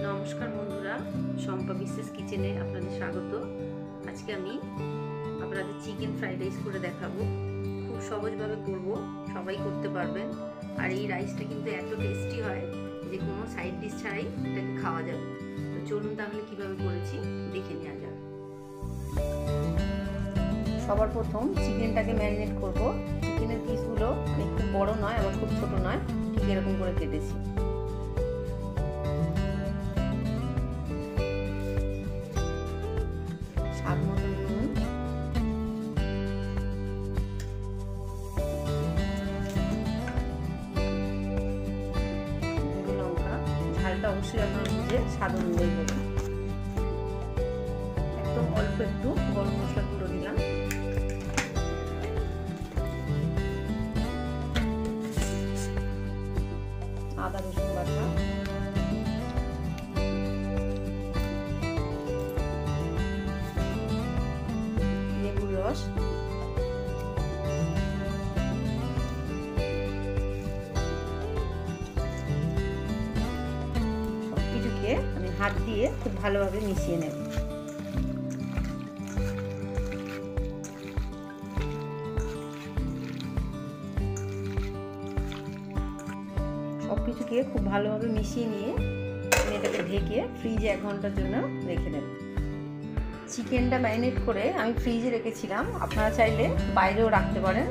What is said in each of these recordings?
নমস্কার বন্ধুরা, শম্পা বিশ্বাস কিচেনে আপনাদের স্বাগত। আজকে আমি আপনাদের চিকেন ফ্রাইড রাইস করে দেখাবো। খুব সহজভাবে করব, সবাই করতে পারবেন। আর এই রাইসটা কিন্তু এত টেস্টি হয় যে কোনো সাইড ডিশ ছাড়াই এটাকে খাওয়া যাবে। তো চলুন তাহলে কিভাবে করেছি দেখে নেওয়া যাক। সবার প্রথম চিকেনটাকে ম্যারিনেট করব। চিকেনের পিসগুলো খুব বড় নয় আবার খুব ছোট নয়, ঠিক এরকম করে কেটেছি। স্বাদ মতো নুন, গুঁড়ো লঙ্কা, ঝালটা অবশ্যই আপনারা বুঝে স্বাদ অনুযায়ী দেবেন। একদম অল্প একটু গরম মশলা গুঁড়ো দিলাম, আদা রসুন বাটা, লেবুর রস, সবকিছুকে আমি হাত দিয়ে খুব ভালোভাবে মিশিয়ে নেব। সবকিছুকে খুব ভালোভাবে মিশিয়ে নিয়ে আমি এটাকে ঢেকে ফ্রিজে 1 ঘন্টার জন্য রেখে দেব। চিকেনটা ম্যারিনেট করে আমি ফ্রিজে রেখেছিলাম, আপনারা চাইলে বাইরেও রাখতে পারেন,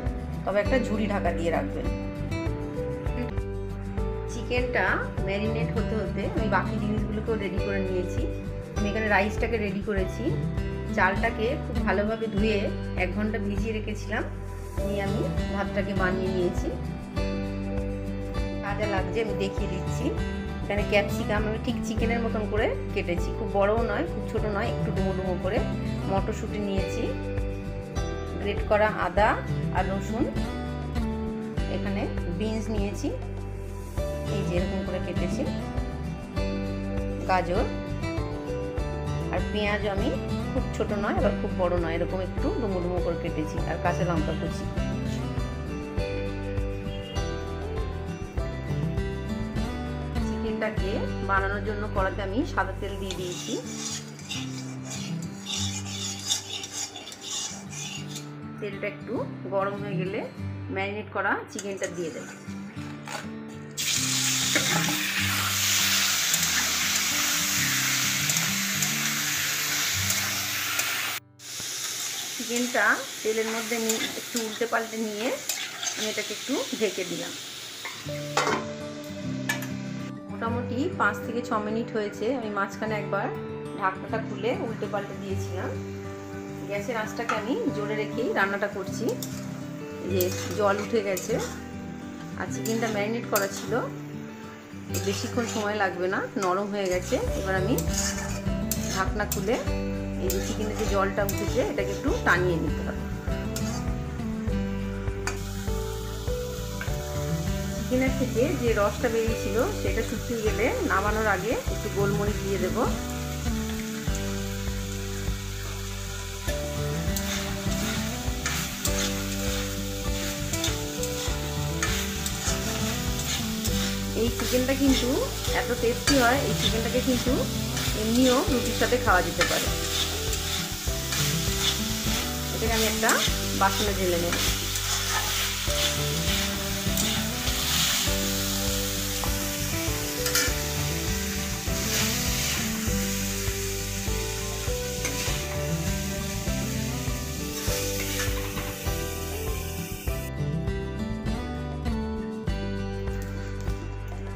তবে একটা ঝুড়ি ঢাকা দিয়ে রাখবেন। চিকেনটা ম্যারিনেট হতে হতে আমি বাকি জিনিসগুলোকেও রেডি করে নিয়েছি। আমি এখানে রাইসটাকে রেডি করেছি। চালটাকে খুব ভালোভাবে ধুয়ে 1 ঘন্টা ভিজিয়ে রেখেছিলাম, নিয়ে আমি ভাতটাকে বানিয়ে নিয়েছি। যা লাগছে আমি দেখিয়ে দিচ্ছি। এখানে ক্যাপসিকাম আমি ঠিক চিকেনের মতন করে কেটেছি, খুব বড়ও নয় খুব ছোট নয়, একটু ডুমো ডুমো করে। মটরশুঁটি নিয়েছি, গ্রেট করা আদা আর রসুন, এখানে বিনস নিয়েছি, এই যে এরকম করে কেটেছি, গাজর আর পেঁয়াজ আমি খুব ছোট নয় আবার খুব বড় নয়, এরকম একটু ডুমো ডুমো করে কেটেছি, আর কাঁচা লঙ্কা কুচি। চিকেনটাকে বানানোর জন্য কড়াতে আমি সাদা তেল দিয়ে দিয়েছি। তেলটা একটু গরম হয়ে গেলে ম্যারিনেট করা চিকেনটা দিয়ে দেব। চিকেনটা তেলের মধ্যে একটু উল্টে পাল্টে নিয়ে আমি এটাকে একটু ঢেকে দিলাম। মোটামুটি 5 থেকে 6 মিনিট হয়েছে। আমি মাঝখানে একবার ঢাকনাটা খুলে উল্টে পাল্টে দিয়েছিলাম। গ্যাসের আঁচটাকে আমি জোরে রেখেই রান্নাটা করছি। যে জল উঠে গেছে, আর চিকেনটা ম্যারিনেট করা ছিল, বেশিক্ষণ সময় লাগবে না, নরম হয়ে গেছে। এবার আমি ঢাকনা খুলে এই যে চিকেনের যে জলটা উঠেছে এটাকে একটু টানিয়ে নিতে হবে। চিকেনের থেকে যে রসটা বেরিয়েছিল সেটা শুকিয়ে গেলে নামানোর আগে একটু গোলমরিচ দিয়ে দেব। এই চিকেনটা কিন্তু এত টেস্টি হয়, এই চিকেনটাকে কিন্তু এমনিও রুটির সাথে খাওয়া যেতে পারে। এটাকে আমি একটা বাসনে ঢেলে নেব।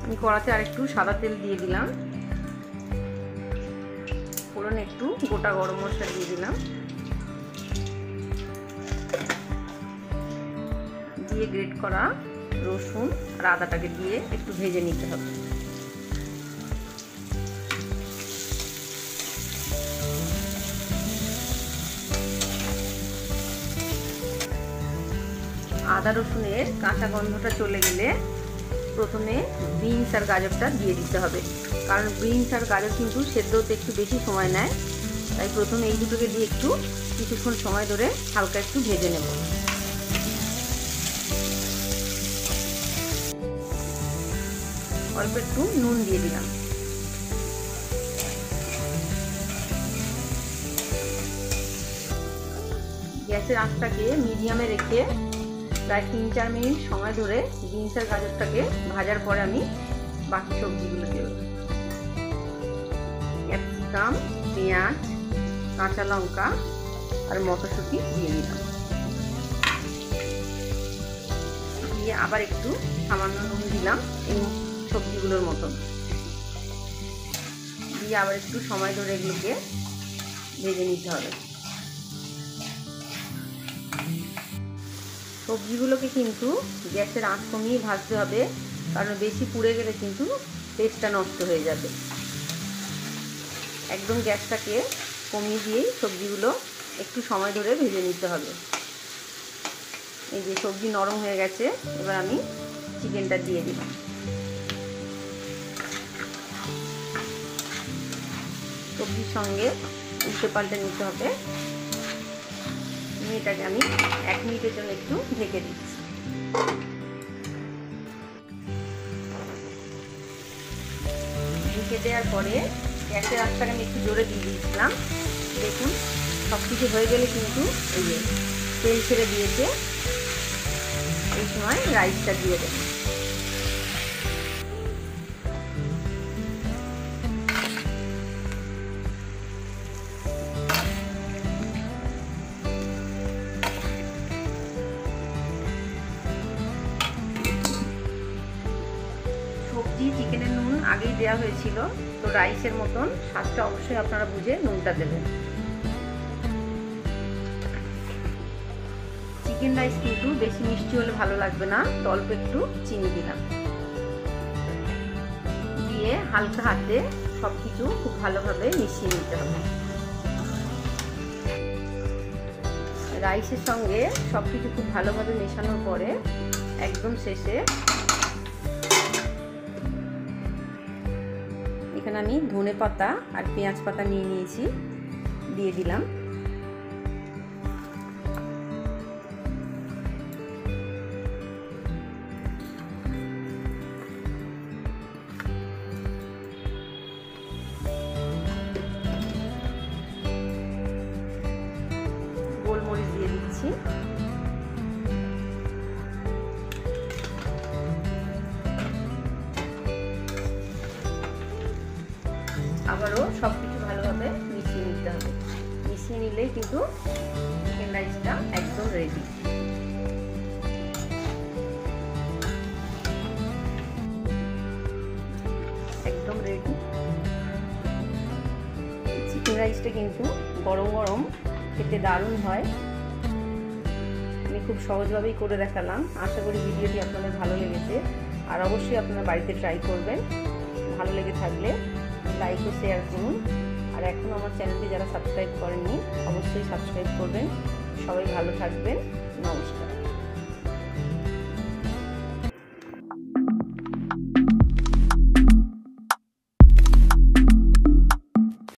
আমি কড়াতে আরেকটু সাদা তেল দিয়ে দিলাম, ফোড়নে একটু গোটা গরম মশলা দিয়ে দিলাম, দিয়ে গ্রেট করা রসুন আর আদাটাকে দিয়ে একটু ভেজে নিতে হবে। আদা রসুনের কাঁচা গন্ধটা চলে গেলে প্রথমে বিনস আর গাজরটা দিয়ে দিতে হবে, কারণ বিনস আর গাজর কিন্তু সেদ্ধ হতে একটু বেশি সময় নেয়। তাই প্রথমে এই দুটোকে দিয়ে একটু কিছুক্ষণ সময় ধরে হালকা একটু ভেজে নেব। অল্প একটু নুন দিয়ে দিলাম। গ্যাসের আঁচটাকে মিডিয়ামে রেখে প্রায় 3-4 মিনিট সময় ধরে বিনস আর গাজরটাকে ভাজার পরে আমি বাকি সবজিগুলো দেব। ক্যাপসিকাম, পেঁয়াজ, কাঁচা লঙ্কা আর মটরশুঁটি দিয়ে দিলাম। দিয়ে আবার একটু সামান্য নুন দিলাম এই সবজিগুলোর মতন, দিয়ে আবার একটু সময় ধরে এগুলোকে ভেজে নিতে হবে। সবজিগুলোকে কিন্তু গ্যাসের আঁচ কমিয়ে ভাজতে হবে, কারণ বেশি পুড়ে গেলে কিন্তু টেস্টটা নষ্ট হয়ে যাবে। একদম গ্যাসটাকে কমিয়ে দিয়েই সবজিগুলো একটু সময় ধরে ভেজে নিতে হবে। এই যে সবজি নরম হয়ে গেছে, এবার আমি চিকেনটা দিয়ে দিলাম। সবজির সঙ্গে উল্টে পাল্টে নিতে হবে। এটাকে আমি 1 মিনিটের জন্য একটু ঢেকে দিচ্ছি। ঢেকে দেওয়ার পরে গ্যাসের আঁচটাকে আমি একটু জোরে দিয়ে দিয়েছিলাম। দেখুন সব কিছু হয়ে গেলে কিন্তু এই যে তেল ছেড়ে দিয়েছে। এই সময় রাইসটা দিয়ে দেব। সবজি চিকেনের নুন আগেই দেওয়া হয়েছিল, তো রাইসের মতন স্বাদটা অবশ্যই আপনারা বুঝে নুনটা দেবেন। চিকেন রাইস কিন্তু বেশি মিষ্টি হলে ভালো লাগবে না, তো অল্প একটু চিনি দিলাম। দিয়ে হালকা হাতে সবকিছু খুব ভালোভাবে মিশিয়ে নিতে হবে। রাইসের সঙ্গে সবকিছু খুব ভালোভাবে মেশানোর পরে একদম শেষে এখানে আমি ধনে পাতা আর পেঁয়াজ পাতা নিয়ে নিয়েছি, দিয়ে দিলাম। গোলমরিচ দিয়ে দিচ্ছি। আবারও সবকিছু ভালোভাবে মিশিয়ে নিতে হবে। মিশিয়ে নিলেই কিন্তু চিকেন রাইসটা একদম রেডি। একদম রেডি। চিকেন রাইসটা কিন্তু গরম গরম খেতে দারুণ হয়। আমি খুব সহজভাবেই করে দেখালাম। আশা করি ভিডিওটি আপনাদের ভালো লেগেছে, আর অবশ্যই আপনারা বাড়িতে ট্রাই করবেন। ভালো লেগে থাকলে লাইক ও শেয়ার করুন, আর এখন আমার চ্যানেলটি যারা সাবস্ক্রাইব করেননি অবশ্যই সাবস্ক্রাইব করবেন। সবাই ভালো থাকবেন। নমস্কার।